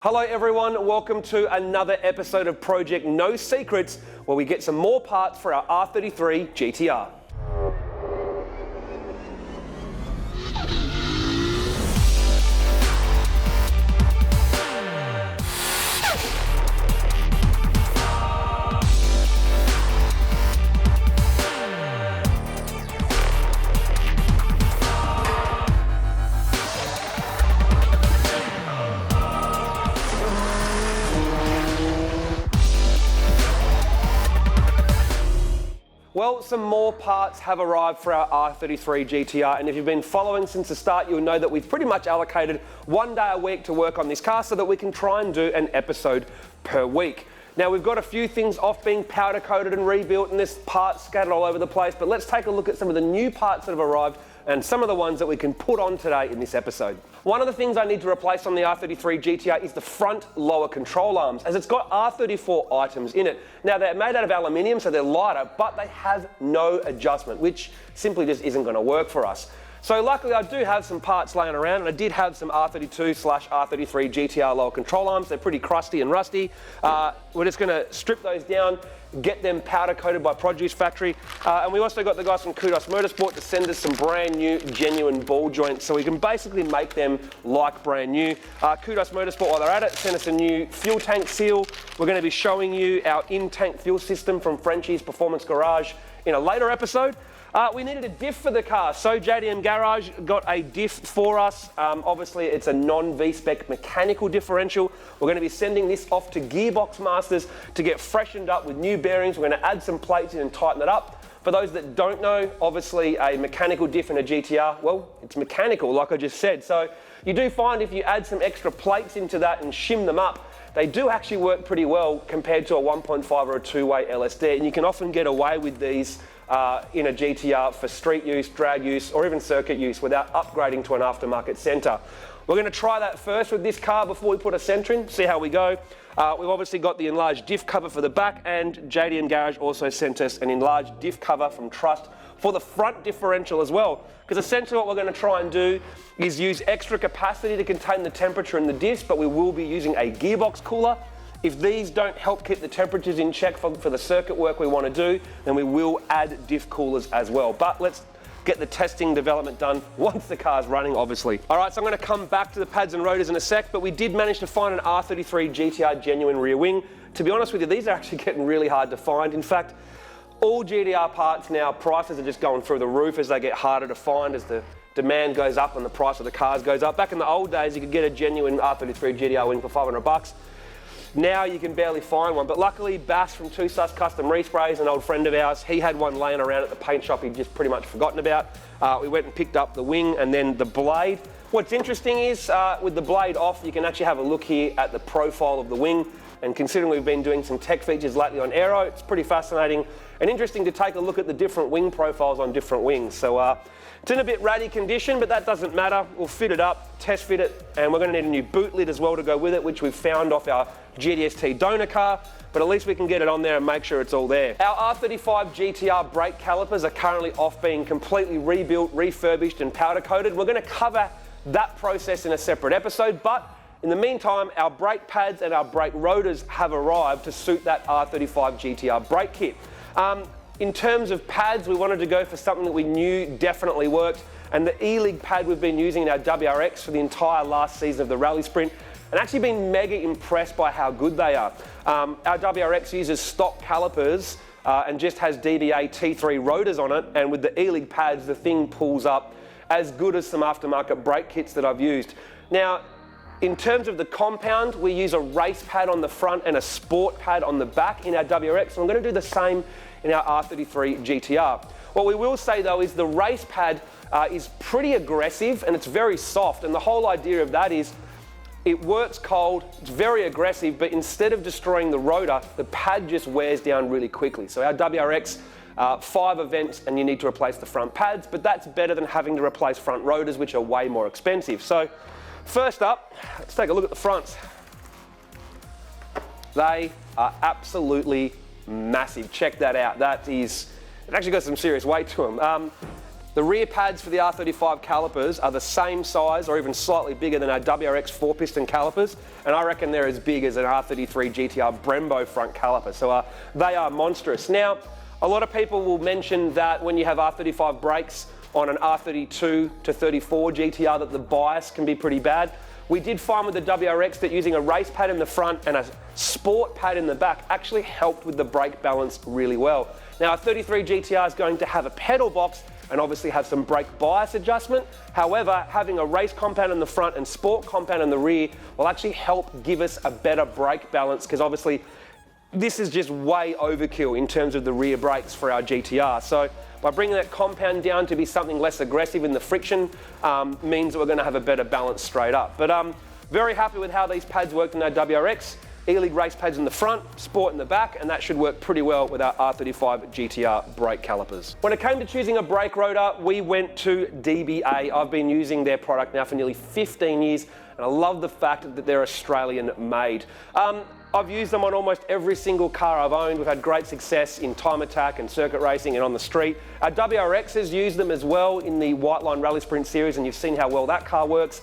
Hello everyone, welcome to another episode of Project No Secrets, where we get some more parts for our R33 GT-R. Well, some more parts have arrived for our R33 GT-R, and if you've been following since the start, you'll know that we've pretty much allocated one day a week to work on this car so that we can try and do an episode per week. Now, we've got a few things off being powder coated and rebuilt, and there's parts scattered all over the place, but let's take a look at some of the new parts that have arrived and some of the ones that we can put on today in this episode. One of the things I need to replace on the R33 GT-R is the front lower control arms, as it's got R34 items in it. Now, they're made out of aluminium, so they're lighter, but they have no adjustment, which simply just isn't going to work for us. So luckily I do have some parts laying around, and I did have some R32/R33 GT-R lower control arms. They're pretty crusty and rusty. We're just going to strip those down, get them powder coated by Produce Factory, and we also got the guys from Kudos Motorsport to send us some brand new genuine ball joints so we can basically make them like brand new. Kudos Motorsport, while they're at it, sent us a new fuel tank seal. We're going to be showing you our in-tank fuel system from Frenchie's Performance Garage in a later episode. We needed a diff for the car, so JDM Garage got a diff for us. Obviously, it's a non-V-spec mechanical differential. We're going to be sending this off to Gearbox Masters to get freshened up with new bearings. We're going to add some plates in and tighten it up. For those that don't know, obviously a mechanical diff in a GT-R, well, it's mechanical, like I just said. So you do find if you add some extra plates into that and shim them up, they do actually work pretty well compared to a 1.5 or a two-way LSD, and you can often get away with these in a GT-R for street use, drag use, or even circuit use without upgrading to an aftermarket centre. We're going to try that first with this car before we put a centre in, see how we go. We've obviously got the enlarged diff cover for the back, and JDM Garage also sent us an enlarged diff cover from Trust for the front differential as well, because essentially what we're going to try and do is use extra capacity to contain the temperature in the diffs, but we will be using a gearbox cooler. If these don't help keep the temperatures in check for the circuit work we want to do, then we will add diff coolers as well. But let's get the testing development done once the car's running, obviously. All right, so I'm going to come back to the pads and rotors in a sec, but we did manage to find an R33 GT-R genuine rear wing. To be honest with you, these are actually getting really hard to find. In fact, all GT-R parts now, prices are just going through the roof as they get harder to find, as the demand goes up and the price of the cars goes up. Back in the old days, you could get a genuine R33 GT-R wing for 500 bucks. Now you can barely find one, but luckily Bass from Two Sus Custom Resprays, an old friend of ours, he had one laying around at the paint shop he'd just pretty much forgotten about. We went and picked up the wing and then the blade. What's interesting is with the blade off, you can actually have a look here at the profile of the wing, and considering we've been doing some tech features lately on aero, it's pretty fascinating and interesting to take a look at the different wing profiles on different wings. So it's in a bit ratty condition, but that doesn't matter. We'll fit it up, test fit it, and we're going to need a new boot lid as well to go with it, which we've found off our GDST donor car, but at least we can get it on there and make sure it's all there. Our R35 GT-R brake calipers are currently off being completely rebuilt, refurbished and powder coated. We're going to cover that process in a separate episode, but in the meantime, our brake pads and our brake rotors have arrived to suit that R35 GT-R brake kit. In terms of pads, we wanted to go for something that we knew definitely worked, and the E-League pad we've been using in our WRX for the entire last season of the Rally Sprint, and actually been mega impressed by how good they are. Our WRX uses stock calipers and just has DBA T3 rotors on it, and with the E-League pads, the thing pulls up as good as some aftermarket brake kits that I've used. Now, in terms of the compound, we use a race pad on the front and a sport pad on the back in our WRX, and I'm going to do the same in our R33 GT-R. What we will say though is the race pad is pretty aggressive and it's very soft, and the whole idea of that is it works cold, it's very aggressive, but instead of destroying the rotor, the pad just wears down really quickly. So our WRX, 5 events and you need to replace the front pads, but that's better than having to replace front rotors, which are way more expensive. So first up, let's take a look at the fronts. They are absolutely massive. Check that out. It actually got some serious weight to them. The rear pads for the R35 calipers are the same size or even slightly bigger than our WRX 4-piston calipers, and I reckon they're as big as an R33 GT-R Brembo front caliper, so they are monstrous. Now, a lot of people will mention that when you have R35 brakes on an R32 to 34 GT-R that the bias can be pretty bad. We did find with the WRX that using a race pad in the front and a sport pad in the back actually helped with the brake balance really well. Now, a 33 GT-R is going to have a pedal box and obviously have some brake bias adjustment. However, having a race compound in the front and sport compound in the rear will actually help give us a better brake balance, because obviously this is just way overkill in terms of the rear brakes for our GT-R. So by bringing that compound down to be something less aggressive in the friction means that we're going to have a better balance straight up. But I'm very happy with how these pads worked in our WRX. E-League race pads in the front, sport in the back, and that should work pretty well with our R35 GT-R brake calipers. When it came to choosing a brake rotor, we went to DBA. I've been using their product now for nearly 15 years, and I love the fact that they're Australian made. I've used them on almost every single car I've owned. We've had great success in time attack and circuit racing and on the street. Our WRX has used them as well in the White Line Rally Sprint series, and you've seen how well that car works.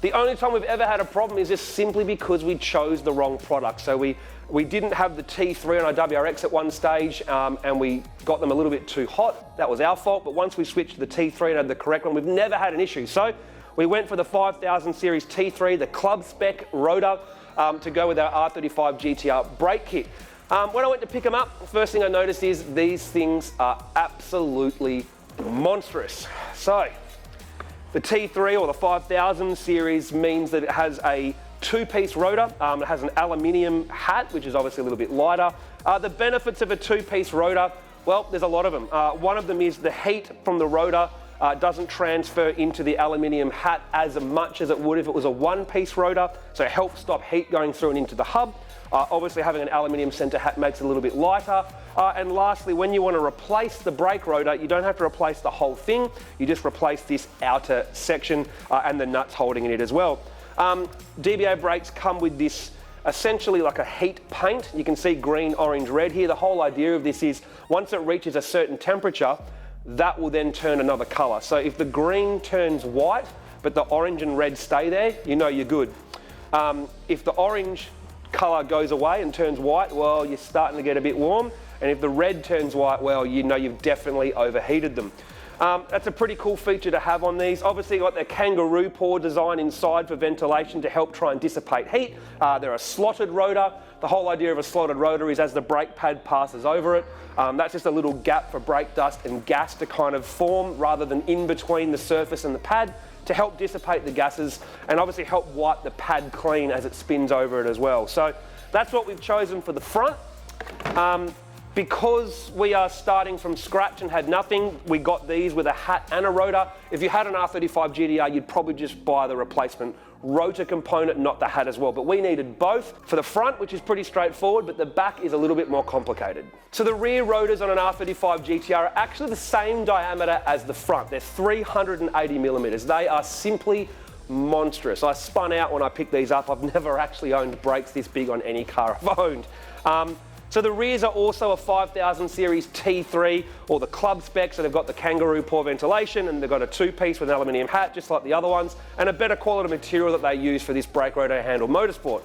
The only time we've ever had a problem is just simply because we chose the wrong product. So we didn't have the T3 on our WRX at one stage, and we got them a little bit too hot. That was our fault, but once we switched to the T3 and had the correct one, we've never had an issue. So we went for the 5000 series T3, the club spec rotor, to go with our R35 GT-R brake kit. When I went to pick them up, the first thing I noticed is these things are absolutely monstrous. So the T3 or the 5000 series means that it has a 2-piece rotor. It has an aluminium hat, which is obviously a little bit lighter. The benefits of a 2-piece rotor, well, there's a lot of them. One of them is the heat from the rotor doesn't transfer into the aluminium hat as much as it would if it was a 1-piece rotor, so it helps stop heat going through and into the hub. Obviously having an aluminium center hat makes it a little bit lighter. And lastly, when you want to replace the brake rotor, you don't have to replace the whole thing, you just replace this outer section and the nuts holding in it as well. DBA brakes come with this essentially like a heat paint. You can see green, orange, red here. The whole idea of this is once it reaches a certain temperature, that will then turn another color. So if the green turns white, but the orange and red stay there, you know you're good. If the orange color goes away and turns white, well, you're starting to get a bit warm. And if the red turns white, well, you know you've definitely overheated them. That's a pretty cool feature to have on these. Obviously, you've got their kangaroo paw design inside for ventilation to help try and dissipate heat. They're a slotted rotor. The whole idea of a slotted rotor is as the brake pad passes over it, that's just a little gap for brake dust and gas to kind of form rather than in between the surface and the pad to help dissipate the gases and obviously help wipe the pad clean as it spins over it as well. So that's what we've chosen for the front. Because we are starting from scratch and had nothing, we got these with a hat and a rotor. If you had an R35 GT-R, you'd probably just buy the replacement rotor component, not the hat as well. But we needed both for the front, which is pretty straightforward, but the back is a little bit more complicated. So the rear rotors on an R35 GT-R are actually the same diameter as the front. They're 380 millimeters. They are simply monstrous. I spun out when I picked these up. I've never actually owned brakes this big on any car I've owned. So the rears are also a 5000 series T3 or the club spec, so they've got the kangaroo paw ventilation and they've got a 2-piece with an aluminium hat just like the other ones and a better quality material that they use for this brake rotor handle motorsport.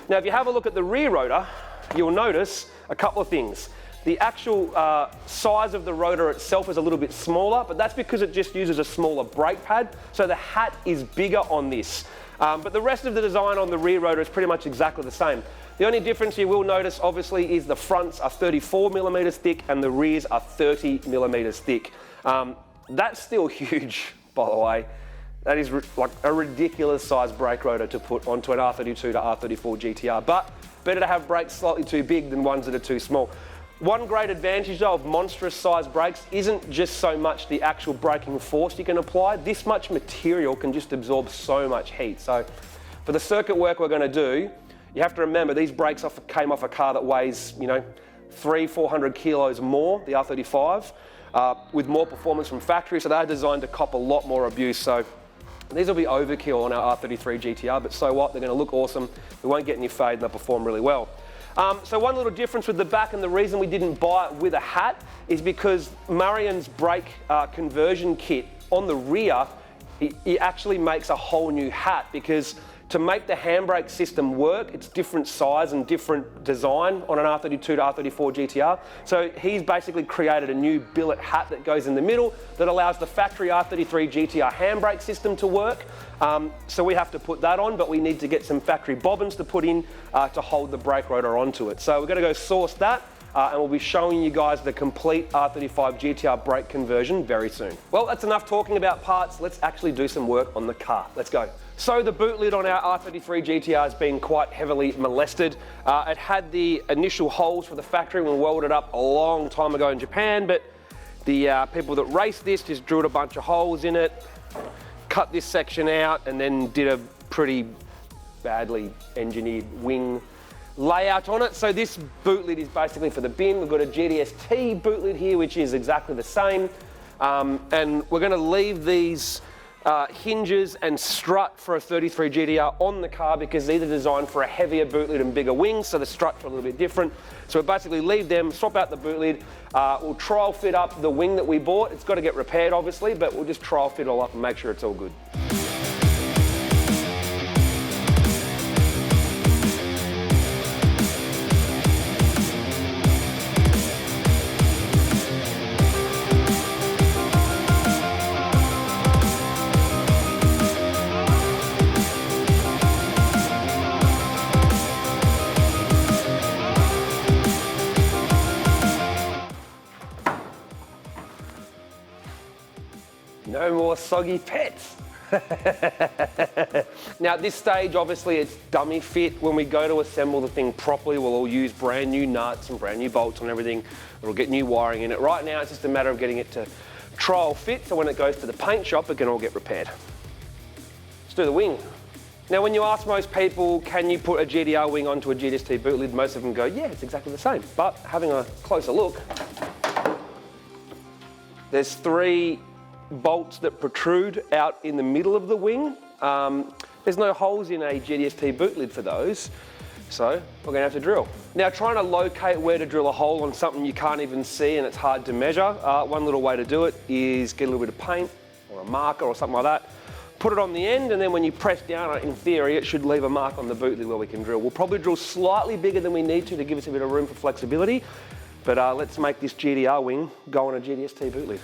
Now if you have a look at the rear rotor, you'll notice a couple of things. The actual size of the rotor itself is a little bit smaller, but that's because it just uses a smaller brake pad, so the hat is bigger on this. But the rest of the design on the rear rotor is pretty much exactly the same. The only difference you will notice, obviously, is the fronts are 34 millimeters thick and the rears are 30 millimeters thick. That's still huge, by the way. That is like a ridiculous sized brake rotor to put onto an R32 to R34 GT-R, but better to have brakes slightly too big than ones that are too small. One great advantage though of monstrous sized brakes isn't just so much the actual braking force you can apply. This much material can just absorb so much heat. So for the circuit work we're going to do, you have to remember these brakes came off a car that weighs, 300-400 kilos more, the R35, with more performance from factory. So they're designed to cop a lot more abuse. So these will be overkill on our R33 GT-R, but so what? They're going to look awesome. We won't get any fade and they'll perform really well. So one little difference with the back, and the reason we didn't buy it with a hat is because Marion's brake conversion kit on the rear, he actually makes a whole new hat, because to make the handbrake system work, it's different size and different design on an R32 to R34 GT-R. So he's basically created a new billet hat that goes in the middle that allows the factory R33 GT-R handbrake system to work. So we have to put that on, but we need to get some factory bobbins to put in to hold the brake rotor onto it. So we're going to go source that. And we'll be showing you guys the complete R35 GT-R brake conversion very soon. Well, that's enough talking about parts. Let's actually do some work on the car. Let's go. So the boot lid on our R33 GT-R has been quite heavily molested. It had the initial holes for the factory when we welded it up a long time ago in Japan, but the people that raced this just drilled a bunch of holes in it, cut this section out, and then did a pretty badly engineered wing layout on it. So this boot lid is basically for the bin. We've got a GDS-T boot lid here, which is exactly the same. And we're going to leave these hinges and strut for a 33 GT-R on the car, because these are designed for a heavier boot lid and bigger wings, so the struts are a little bit different. So we'll basically leave them, swap out the boot lid. We'll trial fit up the wing that we bought. It's got to get repaired, obviously, but we'll just trial fit it all up and make sure it's all good. No more soggy pets. Now at this stage, obviously it's dummy fit. When we go to assemble the thing properly, we'll all use brand new nuts and brand new bolts and everything. It'll get new wiring in it. Right now, it's just a matter of getting it to trial fit, so when it goes to the paint shop, it can all get repaired. Let's do the wing. Now, when you ask most people, can you put a GT-R wing onto a GDS-T boot lid, most of them go, yeah, it's exactly the same. But having a closer look, there's 3 bolts that protrude out in the middle of the wing. There's no holes in a GDS-T boot lid for those, so we're going to have to drill. Now, trying to locate where to drill a hole on something you can't even see and it's hard to measure, one little way to do it is get a little bit of paint or a marker or something like that, put it on the end, and then when you press down on it, in theory, it should leave a mark on the boot lid where we can drill. We'll probably drill slightly bigger than we need to give us a bit of room for flexibility, but let's make this GT-R wing go on a GDS-T boot lid.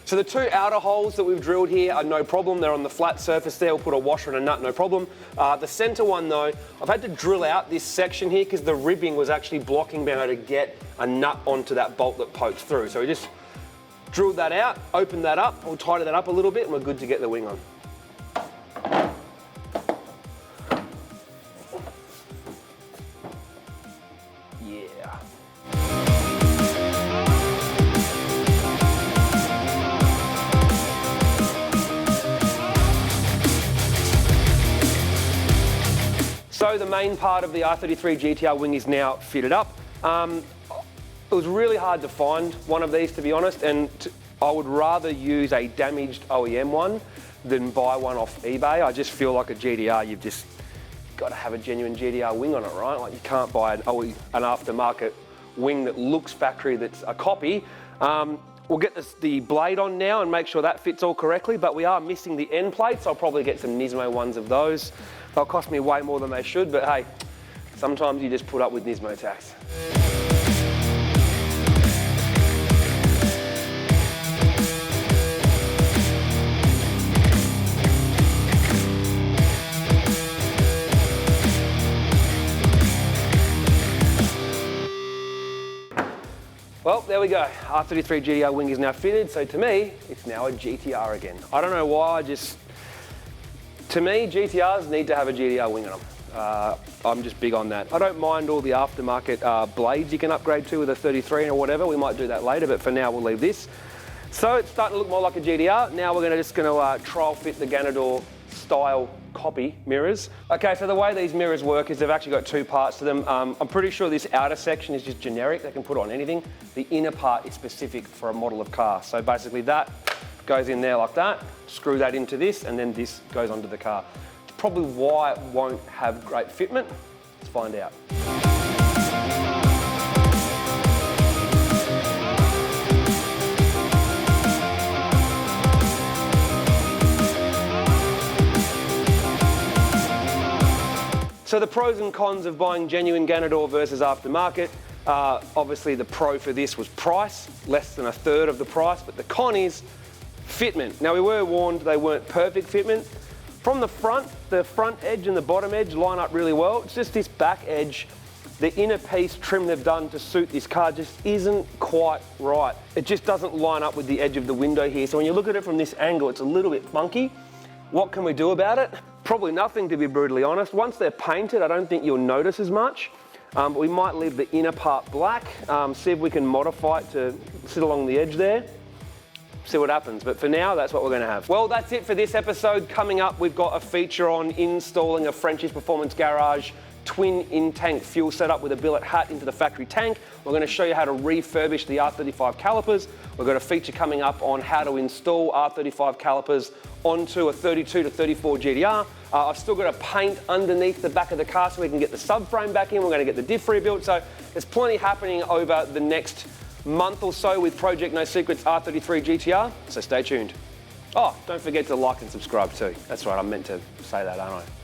So the 2 outer holes that we've drilled here are no problem. They're on the flat surface there. We'll put a washer and a nut, no problem. The center one though, I've had to drill out this section here because the ribbing was actually blocking being able to get a nut onto that bolt that pokes through. So we just drilled that out, opened that up, we'll tighten that up a little bit, and we're good to get the wing on. Yeah. So the main part of the R33 GT-R wing is now fitted up. It was really hard to find one of these, to be honest, and I would rather use a damaged OEM one than buy one off eBay. I just feel like a GT-R, you've just got to have a genuine GT-R wing on it, right? Like, you can't buy an aftermarket wing that looks factory that's a copy. We'll get the blade on now and make sure that fits all correctly, but we are missing the end plates. I'll probably get some Nismo ones of those. They'll cost me way more than they should, but hey, sometimes you just put up with Nismo tax. Well, there we go. R33 GT-R wing is now fitted, so to me, it's now a GT-R again. I don't know why, to me, GT-Rs need to have a GT-R wing on them. I'm just big on that. I don't mind all the aftermarket blades you can upgrade to with a 33 or whatever. We might do that later, but for now we'll leave this. So it's starting to look more like a GT-R. Now we're just going to trial fit the Ganador style copy mirrors. Okay, so the way these mirrors work is they've actually got two parts to them. I'm pretty sure this outer section is just generic. They can put on anything. The inner part is specific for a model of car. So basically that goes in there like that, screw that into this, and then this goes onto the car. It's probably why it won't have great fitment. Let's find out. So the pros and cons of buying genuine Ganador versus aftermarket. Obviously the pro for this was price, less than a third of the price, but the con is fitment. Now we were warned they weren't perfect fitment. From the front edge and the bottom edge line up really well. It's just this back edge, the inner piece trim they've done to suit this car just isn't quite right. It just doesn't line up with the edge of the window here. So when you look at it from this angle, it's a little bit funky. What can we do about it? Probably nothing, to be brutally honest. Once they're painted, I don't think you'll notice as much. But we might leave the inner part black, see if we can modify it to sit along the edge there. See what happens, but for now, that's what we're gonna have. Well, that's it for this episode. Coming up, we've got a feature on installing a French's Performance Garage twin in-tank fuel setup with a billet hat into the factory tank. We're going to show you how to refurbish the R35 calipers. We've got a feature coming up on how to install R35 calipers onto a 32 to 34 GT-R. I've still got to paint underneath the back of the car so we can get the subframe back in. We're going to get the diff rebuilt. So there's plenty happening over the next month or so with Project No Secrets R33 GT-R. So stay tuned. Oh, don't forget to like and subscribe too. That's right, I meant to say that, aren't I?